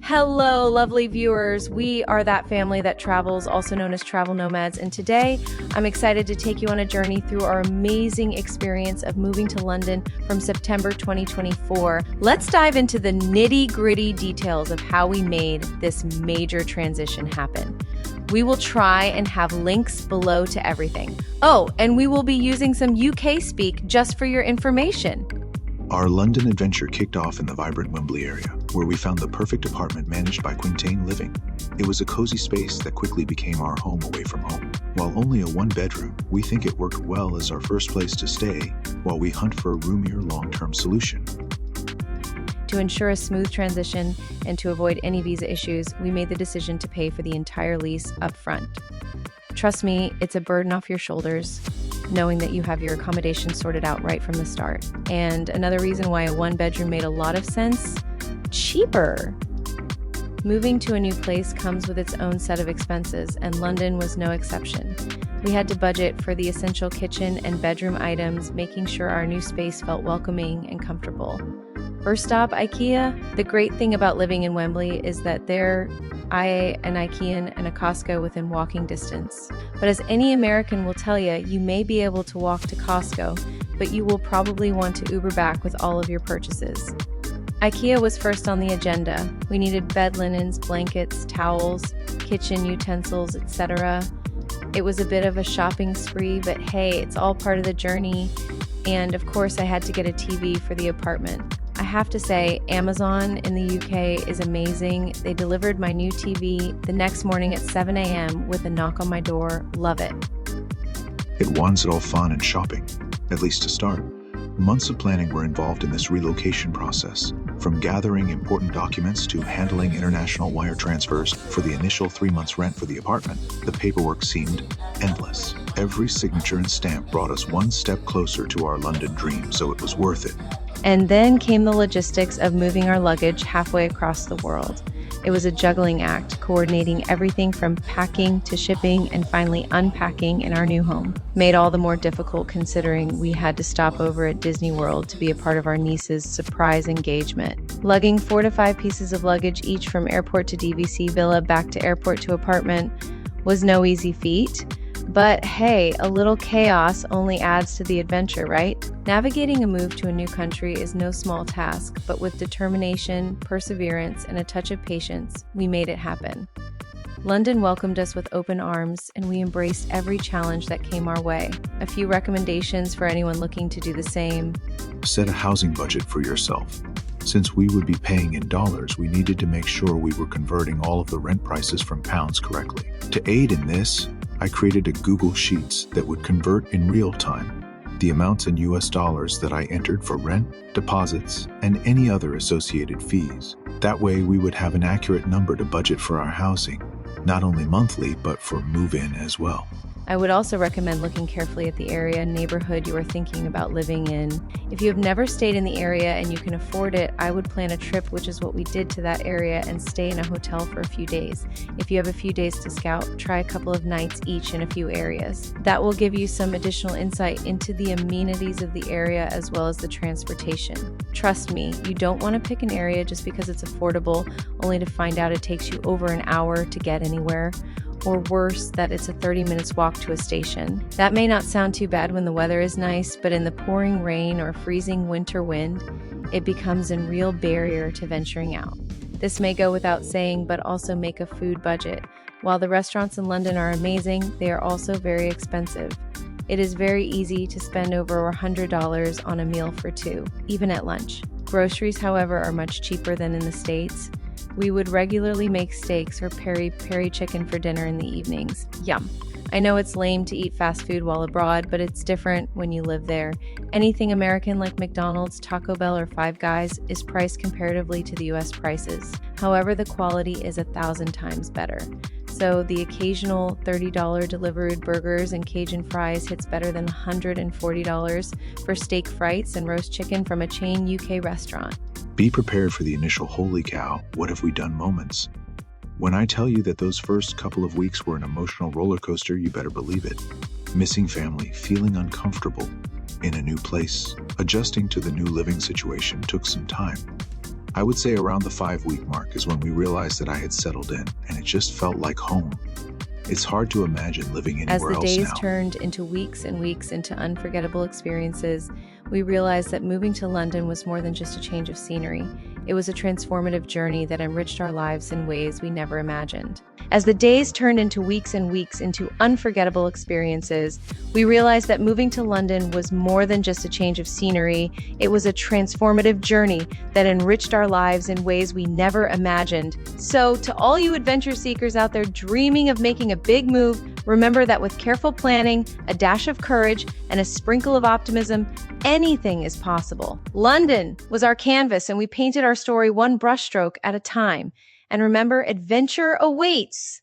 Hello, lovely viewers. We are that family that travels, also known as travel nomads, and today I'm excited to take you on a journey through our amazing experience of moving to London from September 2024. Let's dive into the nitty-gritty details of how we made this major transition happen. We will try and have links below to everything. Oh, and we will be using some UK speak just for your information. Our London adventure kicked off in the vibrant Wembley area, where we found the perfect apartment managed by Quintain Living. It was a cozy space that quickly became our home away from home. While only a one-bedroom, we think it worked well as our first place to stay while we hunt for a roomier long-term solution. To ensure a smooth transition and to avoid any visa issues, we made the decision to pay for the entire lease up front. Trust me, it's a burden off your shoulders, knowing that you have your accommodation sorted out right from the start. And another reason why a one-bedroom made a lot of sense, cheaper. Moving to a new place comes with its own set of expenses, and London was no exception. We had to budget for the essential kitchen and bedroom items, making sure our new space felt welcoming and comfortable. First stop, IKEA. The great thing about living in Wembley is that there an IKEA and a Costco within walking distance. But as any American will tell you, you may be able to walk to Costco, but you will probably want to Uber back with all of your purchases. IKEA was first on the agenda. We needed bed linens, blankets, towels, kitchen utensils, etc. It was a bit of a shopping spree, but hey, it's all part of the journey. And of course, I had to get a TV for the apartment. I have to say, Amazon in the UK is amazing. They delivered my new TV the next morning at 7 a.m. with a knock on my door. Love it. It wasn't all fun and shopping, at least to start. Months of planning were involved in this relocation process, from gathering important documents to handling international wire transfers for the initial 3 months rent for the apartment. The paperwork seemed endless. Every signature and stamp brought us one step closer to our London dream, so it was worth it. And then came the logistics of moving our luggage halfway across the world. It was a juggling act, coordinating everything from packing to shipping and finally unpacking in our new home. Made all the more difficult considering we had to stop over at Disney World to be a part of our niece's surprise engagement. Lugging 4 to 5 pieces of luggage each from airport to DVC villa back to airport to apartment was no easy feat. But hey, a little chaos only adds to the adventure, right? Navigating a move to a new country is no small task, but with determination, perseverance, and a touch of patience, we made it happen. London welcomed us with open arms, and we embraced every challenge that came our way. A few recommendations for anyone looking to do the same. Set a housing budget for yourself. Since we would be paying in dollars, we needed to make sure we were converting all of the rent prices from pounds correctly. To aid in this, I created a Google Sheets that would convert in real time the amounts in US dollars that I entered for rent, deposits, and any other associated fees. That way we would have an accurate number to budget for our housing, not only monthly, but for move-in as well. I would also recommend looking carefully at the area and neighborhood you are thinking about living in. If you have never stayed in the area and you can afford it, I would plan a trip, which is what we did to that area, and stay in a hotel for a few days. If you have a few days to scout, try a couple of nights each in a few areas. That will give you some additional insight into the amenities of the area as well as the transportation. Trust me, you don't want to pick an area just because it's affordable, only to find out it takes you over an hour to get anywhere. Or worse, that it's a 30 minutes walk to a station. That may not sound too bad when the weather is nice, but in the pouring rain or freezing winter wind, it becomes a real barrier to venturing out. This may go without saying, but also make a food budget. While the restaurants in London are amazing, they are also very expensive. It is very easy to spend over $100 on a meal for two, even at lunch. Groceries, however, are much cheaper than in the States. We would regularly make steaks or peri-peri chicken for dinner in the evenings. Yum. I know it's lame to eat fast food while abroad, but it's different when you live there. Anything American like McDonald's, Taco Bell, or Five Guys is priced comparatively to the US prices. However, the quality is 1,000 times better. So the occasional $30 delivered burgers and Cajun fries hits better than $140 for steak frites and roast chicken from a chain UK restaurant. Be prepared for the initial holy cow, what have we done moments. When I tell you that those first couple of weeks were an emotional roller coaster, you better believe it. Missing family, feeling uncomfortable in a new place, adjusting to the new living situation took some time. I would say around the 5-week mark is when we realized that I had settled in, and it just felt like home. It's hard to imagine living As anywhere the else days now. turned into weeks and weeks into unforgettable experiences, we realized that moving to London was more than just a change of scenery. It was a transformative journey that enriched our lives in ways we never imagined. As the days turned into weeks and weeks into unforgettable experiences, we realized that moving to London was more than just a change of scenery. It was a transformative journey that enriched our lives in ways we never imagined. So, to all you adventure seekers out there dreaming of making a big move, remember that with careful planning, a dash of courage, and a sprinkle of optimism, anything is possible. London was our canvas, and we painted our story one brushstroke at a time. And remember, adventure awaits.